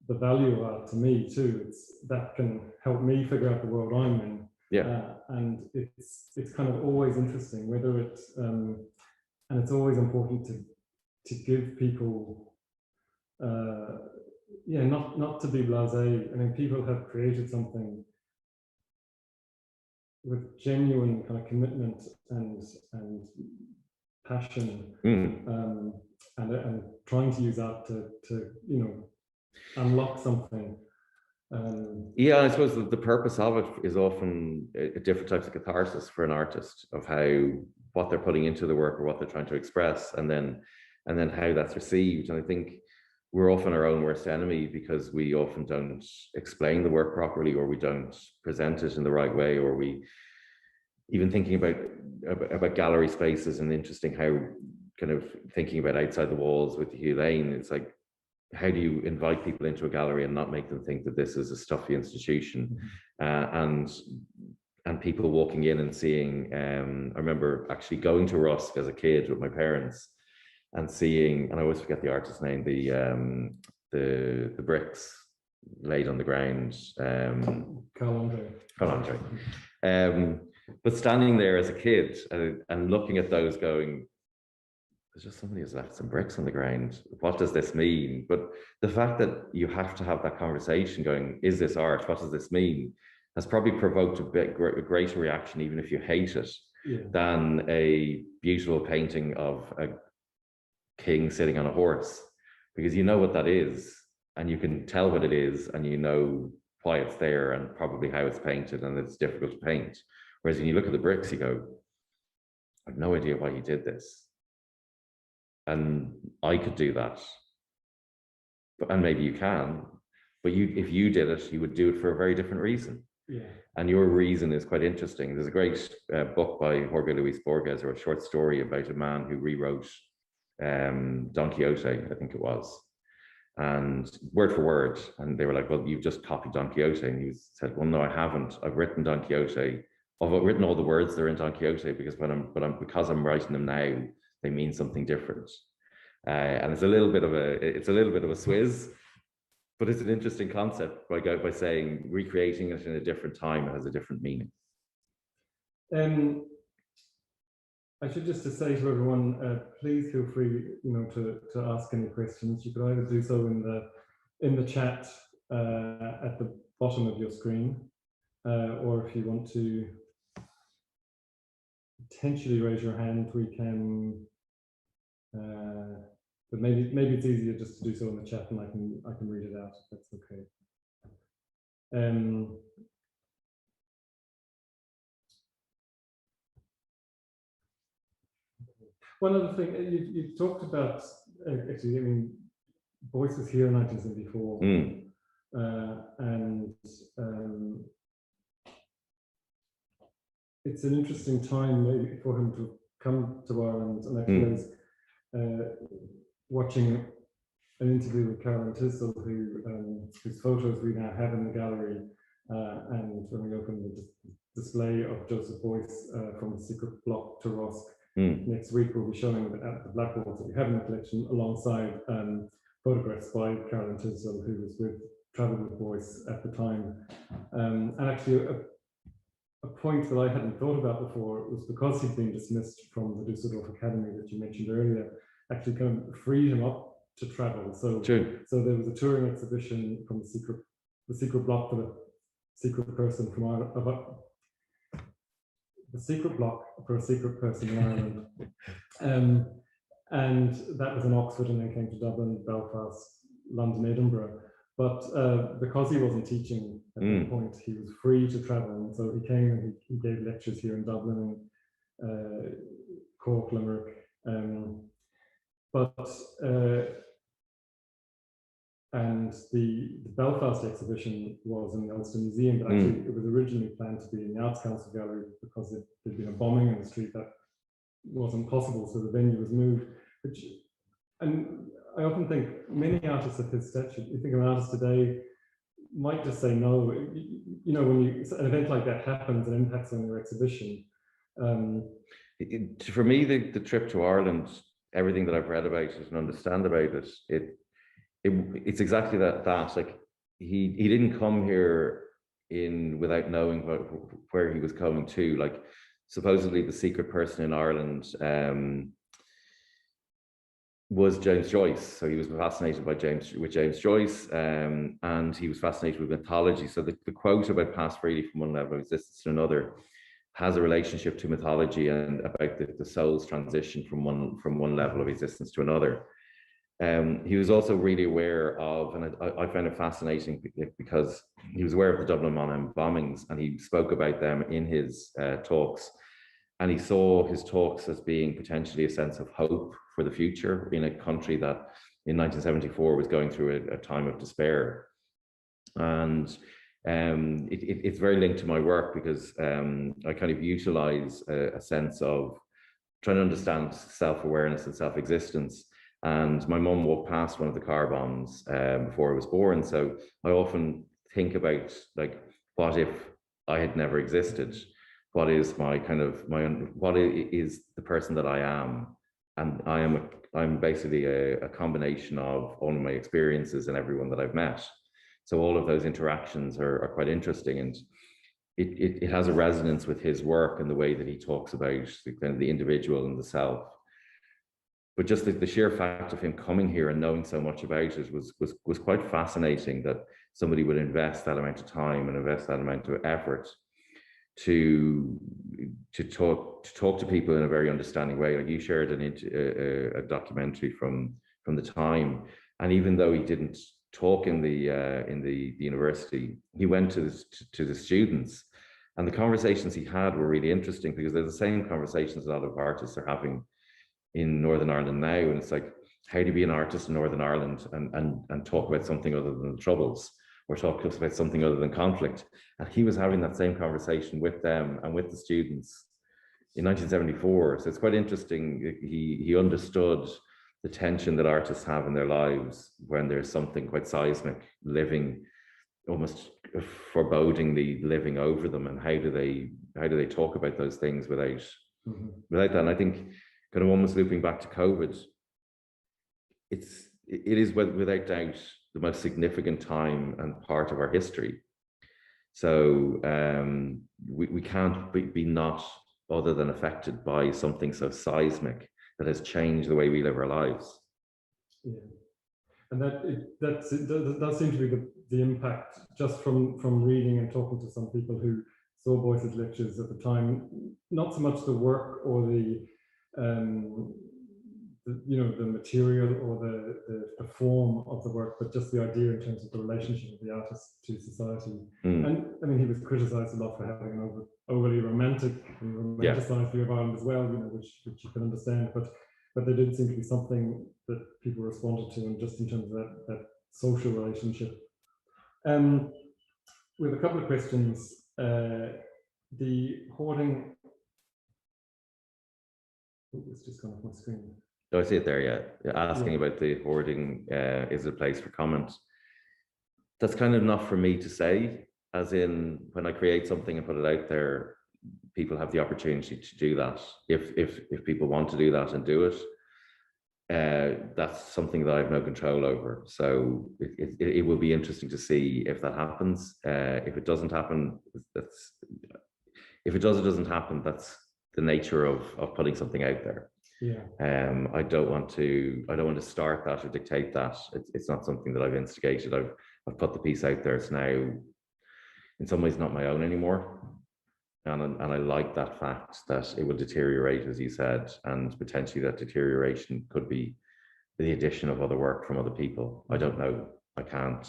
the value of art to me too. It's that can help me figure out the world I'm in. And it's kind of always interesting whether it's and it's always important to give people not to be blasé. I mean, people have created something with genuine kind of commitment and passion, and trying to use that to unlock something. Yeah, I suppose the purpose of it is often different types of catharsis for an artist, of what they're putting into the work or what they're trying to express, and then how that's received. And I think we're often our own worst enemy because we often don't explain the work properly, or we don't present it in the right way, or we even thinking about gallery spaces, and interesting how kind of thinking about outside the walls with Hugh Lane, it's like, how do you invite people into a gallery and not make them think that this is a stuffy institution? And people walking in and seeing, I remember actually going to Rosc as a kid with my parents and seeing, and I always forget the artist's name, the bricks laid on the ground. Carl Andre. But standing there as a kid and looking at those going, there's just somebody who's left some bricks on the ground. What does this mean? But the fact that you have to have that conversation going, is this art? What does this mean? Has probably provoked a greater reaction, even if you hate it, than a beautiful painting of a king sitting on a horse, because you know what that is, and you can tell what it is, and you know why it's there and probably how it's painted, and it's difficult to paint. Whereas when you look at the bricks, you go, I have no idea why he did this. And I could do that. And maybe you can, but if you did it, you would do it for a very different reason. And your reason is quite interesting. There's a great book by Jorge Luis Borges, or a short story about a man who rewrote Don Quixote, I think it was, and word for word. And they were like, well, you've just copied Don Quixote. And he said, well, no, I haven't. I've written Don Quixote. I've written all the words that are in Don Quixote because because I'm writing them now, they mean something different. And it's a little bit of a swizz, but it's an interesting concept by saying recreating it in a different time, it has a different meaning. I should just say to everyone, please feel free, to ask any questions. You could either do so in the chat at the bottom of your screen, or if you want to potentially raise your hand, we can. But maybe it's easier just to do so in the chat, and I can read it out if that's okay. One other thing you talked about, actually, I mean, Beuys was here in 1974, and it's an interesting time maybe for him to come to Ireland. And actually, I was watching an interview with Caroline Tisdall, whose photos we now have in the gallery, and when we open the display of Joseph Beuys from the Secret Block to Rosc. Next week we'll be showing at the black walls that we have in the collection, alongside photographs by Caroline Tisdall, who was traveled with Beuys at the time. And actually a point that I hadn't thought about before was because he'd been dismissed from the Düsseldorf Academy that you mentioned earlier, actually kind of freed him up to travel. So there was a touring exhibition from the secret block for the secret person from Ireland. The secret block for a secret person in Ireland, and that was in Oxford, and then came to Dublin, Belfast, London, Edinburgh. But because he wasn't teaching at that point, he was free to travel, and so he came and he gave lectures here in Dublin, Cork, Limerick, and the Belfast exhibition was in the Ulster Museum, but actually it was originally planned to be in the Arts Council Gallery because there'd been a bombing in the street that wasn't possible, so the venue was moved. And I often think many artists of his stature, you think of an artist today, might just say no. You know, when an event like that happens and impacts on your exhibition. For me, the trip to Ireland, everything that I've read about it and understand about it, it's exactly that. Like he didn't come here without knowing where he was coming to. Like supposedly the secret person in Ireland was James Joyce. So he was fascinated with James Joyce, and he was fascinated with mythology. So the quote about pass freely from one level of existence to another has a relationship to mythology and about the soul's transition from one level of existence to another. He was also really aware of, and I found it fascinating because he was aware of the Dublin bombings, and he spoke about them in his talks. And he saw his talks as being potentially a sense of hope for the future in a country that in 1974 was going through a time of despair. And it's very linked to my work because I kind of utilize a sense of trying to understand self-awareness and self-existence. And my mum walked past one of the car bombs before I was born. So I often think about, like, what if I had never existed? What is what is the person that I am? And I'm basically a combination of all of my experiences and everyone that I've met. So all of those interactions are quite interesting, and it has a resonance with his work and the way that he talks about the individual and the self. But just the sheer fact of him coming here and knowing so much about it was quite fascinating, that somebody would invest that amount of time and invest that amount of effort to talk to people in a very understanding way. Like you shared a documentary from the time, and even though he didn't talk in the university, he went to the students, and the conversations he had were really interesting, because they're the same conversations a lot of artists are having in Northern Ireland now. And it's like, how do you be an artist in Northern Ireland and talk about something other than the Troubles, or talk to us about something other than conflict? And he was having that same conversation with them and with the students in 1974. So it's quite interesting. He understood the tension that artists have in their lives when there's something quite seismic living, almost forebodingly living over them, and how do they talk about those things without that? And I think, kind of almost looping back to COVID, it is without doubt the most significant time and part of our history. So we can't be not other than affected by something so seismic that has changed the way we live our lives. Yeah, and that does seem to be the impact, just from reading and talking to some people who saw Beuys's lectures at the time. Not so much the work or the material or the form of the work, but just the idea in terms of the relationship of the artist to society. And I mean, he was criticized a lot for having an overly romanticized view of Ireland as well, which you can understand, but there did seem to be something that people responded to, and just in terms of that social relationship. We have a couple of questions. The hoarding. It's just gone off my screen. Oh, I see it there, yeah. You're asking about the hoarding, is it a place for comment? That's kind of not for me to say, as in, when I create something and put it out there, people have the opportunity to do that. If people want to do that and do it, that's something that I have no control over. So it will be interesting to see if that happens. If it doesn't happen, if it doesn't happen, that's the nature of putting something out there. Yeah. I don't want to start that or dictate that. It's not something that I've instigated. I've put the piece out there. It's now in some ways not my own anymore. And I like that fact that it will deteriorate, as you said, and potentially that deterioration could be the addition of other work from other people. I don't know. I can't.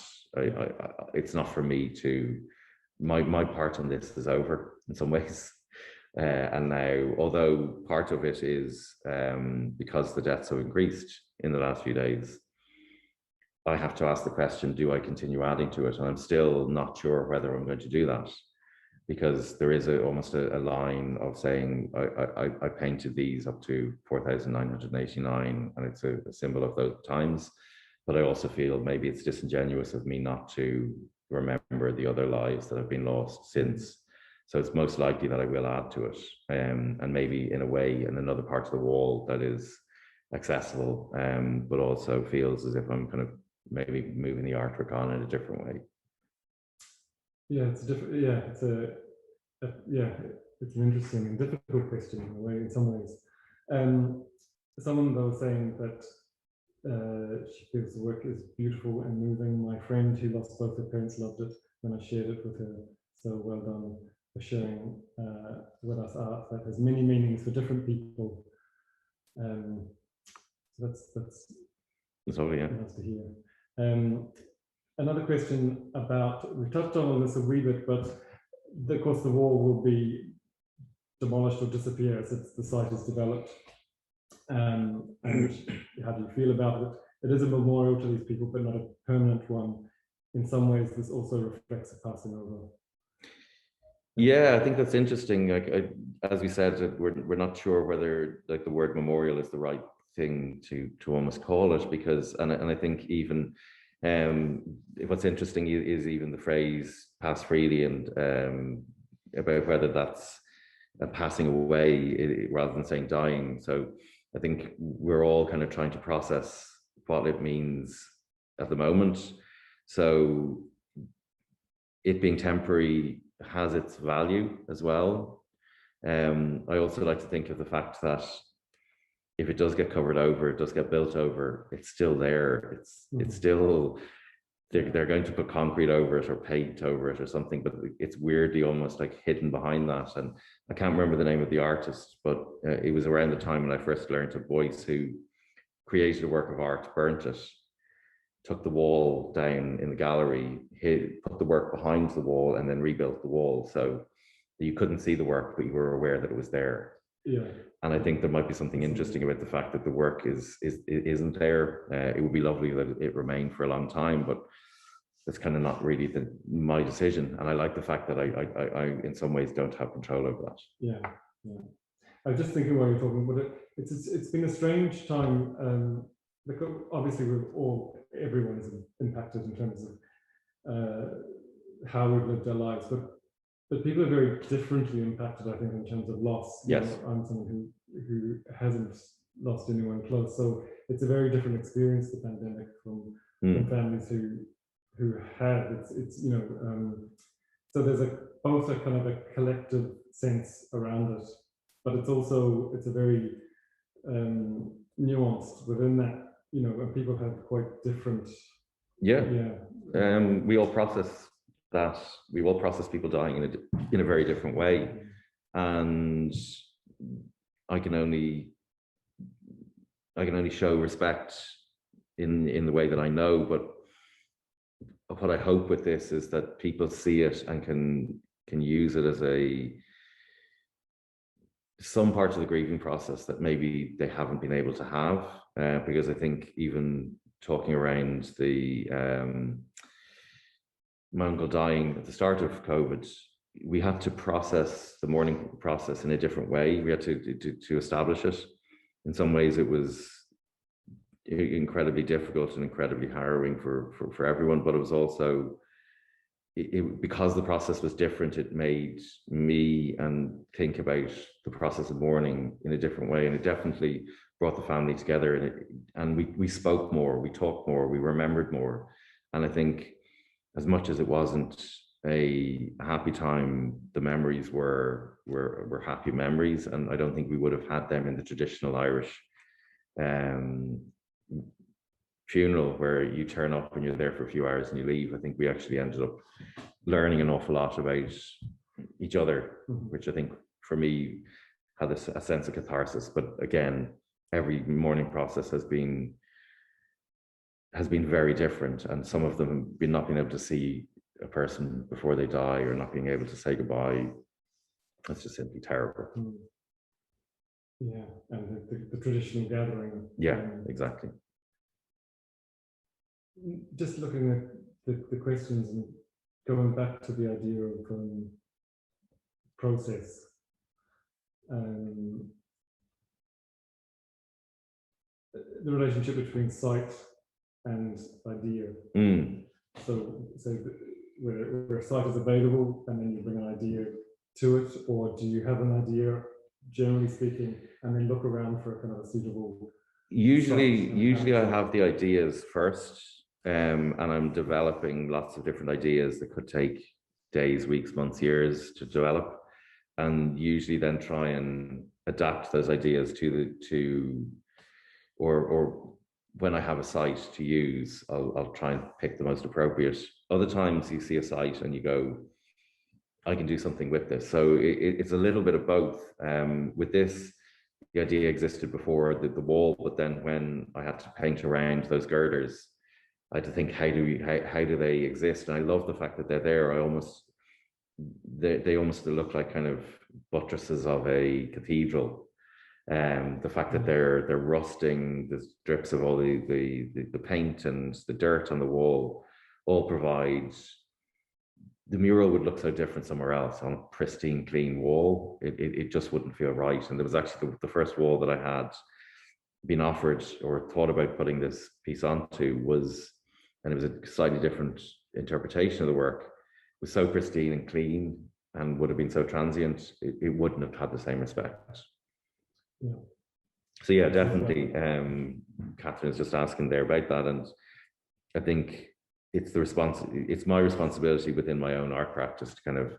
It's not for me to. My part on this is over in some ways. And now, although part of it is because the deaths have increased in the last few days, I have to ask the question, do I continue adding to it? And I'm still not sure whether I'm going to do that. because there is almost a line of saying, I painted these up to 4,989, and it's a symbol of those times. But I also feel maybe it's disingenuous of me not to remember the other lives that have been lost since. So it's most likely that I will add to it, and maybe in a way in another part of the wall that is accessible, but also feels as if I'm kind of maybe moving the artwork on in a different way. Yeah, it's different. Yeah, it's it's an interesting and difficult question in a way, in some ways. Someone though saying that she feels the work is beautiful and moving. My friend who lost both her parents loved it when I shared it with her. So well done for sharing with us art that has many meanings for different people. So that's all, yeah. nice to hear. Another question about, we touched on this a wee bit, but of course the wall will be demolished or disappear as the site is developed. And how do you feel about it? It is a memorial to these people, but not a permanent one. In some ways, this also reflects a passing over. Yeah, I think that's interesting. Like, as we said, we're not sure whether like the word memorial is the right thing to almost call it, because and I think even what's interesting is even the phrase "pass freely" and about whether that's a passing away rather than saying dying. So I think we're all kind of trying to process what it means at the moment. So it being temporary has its value as well. I also like to think of the fact that if it does get covered over, it does get built over, it's still there. It's still, they're going to put concrete over it or paint over it or something, but it's weirdly almost like hidden behind that. And I can't remember the name of the artist, but it was around the time when I first learned of Beuys, who created a work of art, burnt it, took the wall down in the gallery, put the work behind the wall, and then rebuilt the wall. So you couldn't see the work, but you were aware that it was there. Yeah. And I think there might be something interesting about the fact that the work isn't there. It would be lovely that it remained for a long time, but it's kind of not really my decision. And I like the fact that I in some ways don't have control over that. Yeah, yeah. I was just thinking while you're talking, but it's been a strange time. Because obviously everyone is impacted in terms of how we've lived our lives, but people are very differently impacted, I think, in terms of loss. Yes. You know, I'm someone who hasn't lost anyone close, so it's a very different experience, the pandemic, from families who have. It's you know, so there's both a kind of a collective sense around it, but it's a very nuanced within that. You know, and people have quite different. Yeah. Yeah. We all process that. We all process people dying in a very different way, and I can only show respect in the way that I know. But what I hope with this is that people see it and can use it as some parts of the grieving process that maybe they haven't been able to have, because I think even talking around the my uncle dying at the start of COVID, we had to process the mourning process in a different way. We had to establish it. In some ways, it was incredibly difficult and incredibly harrowing for everyone, but it was also, because the process was different, it made me think about the process of mourning in a different way, and it definitely brought the family together. And we spoke more, we talked more, we remembered more. And I think, as much as it wasn't a happy time, the memories were happy memories, and I don't think we would have had them in the traditional Irish funeral, where you turn up and you're there for a few hours and you leave. I think we actually ended up learning an awful lot about each other, which I think for me had a sense of catharsis. But again, every mourning process has been very different, and some of them have not being able to see a person before they die, or not being able to say goodbye. That's just simply terrible. Yeah, and the traditional gathering. Yeah, exactly. Just looking at the questions and going back to the idea of process. The relationship between site and idea. So where site is available and then you bring an idea to it, or do you have an idea, generally speaking, and then look around for a kind of a suitable. Usually I have the ideas first, and I'm developing lots of different ideas that could take days, weeks, months, years to develop, and usually then try and adapt those ideas or when I have a site to use, I'll try and pick the most appropriate. Other times you see a site and you go, I can do something with this. So it's a little bit of both. With this, the idea existed before the wall, but then when I had to paint around those girders, I had to think, how do they exist? And I love the fact that they're there. They almost look like kind of buttresses of a cathedral. The fact that they're rusting, the drips of all the paint and the dirt on the wall all provide. The mural would look so different somewhere else on a pristine, clean wall. It just wouldn't feel right. And there was actually the first wall that I had been offered or thought about putting this piece onto was, and it was a slightly different interpretation of the work, was so pristine and clean and would have been so transient, it wouldn't have had the same respect. Yeah. So yeah, definitely. Catherine's just asking there about that, and I think it's my responsibility within my own art practice to kind of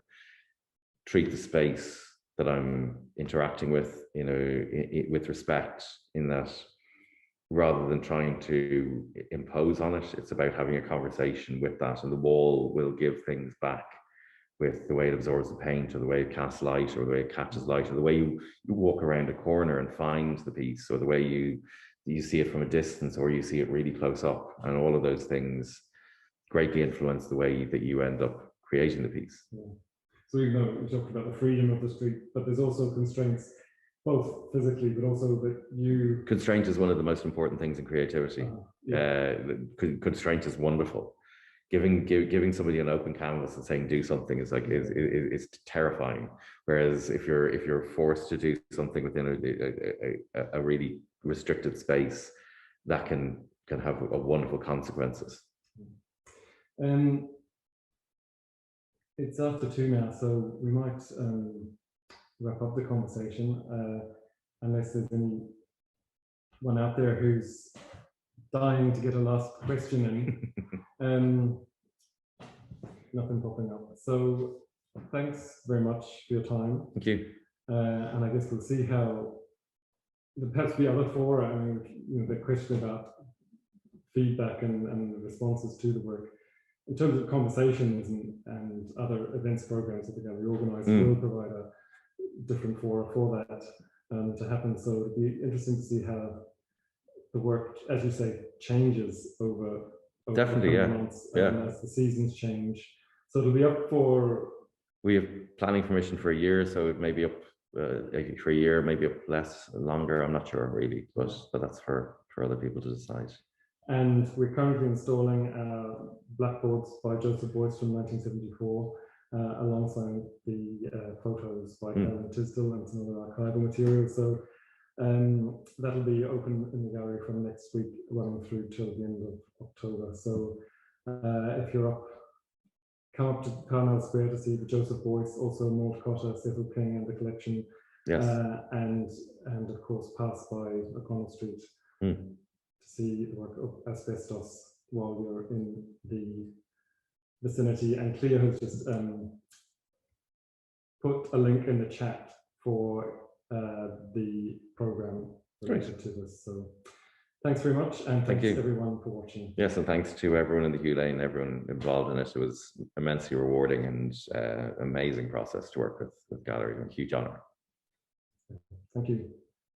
treat the space that I'm interacting with, with respect, in that rather than trying to impose on it, it's about having a conversation with that, and the wall will give things back with the way it absorbs the paint, or the way it casts light, or the way it catches light, or the way you walk around a corner and find the piece, or the way you see it from a distance, or you see it really close up, and all of those things greatly influence the way that you end up creating the piece. Yeah. So even though we talked about the freedom of the street, but there's also constraints, both physically, but also that you... Constraint is one of the most important things in creativity. Constraint is wonderful. Giving somebody an open canvas and saying do something is like is terrifying. Whereas if you're forced to do something within a really restricted space, that can have wonderful consequences. It's after 2 now, so we might wrap up the conversation, unless there's anyone out there who's dying to get a last question in. Nothing popping up. So thanks very much for your time. Thank you. And I guess we'll see how perhaps the other four, I mean, the question about feedback and the responses to the work. In terms of conversations and other events programs that the gallery organise, will provide a different fora for that to happen. So it'll be interesting to see how the work, as you say, changes over definitely, yeah, months, as the seasons change. So it'll be up for... We have planning permission for a year, so it may be up for a year, maybe up longer. I'm not sure really, but that's for other people to decide. And we're currently installing blackboards by Joseph Beuys from 1974, alongside the photos by Helen Tisdall and some other archival material. So that'll be open in the gallery from next week, running through till the end of October. So if you're up, come up to Carnell Square to see the Joseph Beuys, also Maud Cotter, Cecil King, and the collection. Yes. And of course pass by O'Connell Street to see the work of Asbestos while you're in the vicinity. And Clea has just put a link in the chat for the program related to this. So thanks very much, and thanks everyone for watching. Yes, and thanks to everyone in the Hugh Lane, everyone involved in it. It was immensely rewarding and amazing process to work with gallery, and huge honor. Thank you.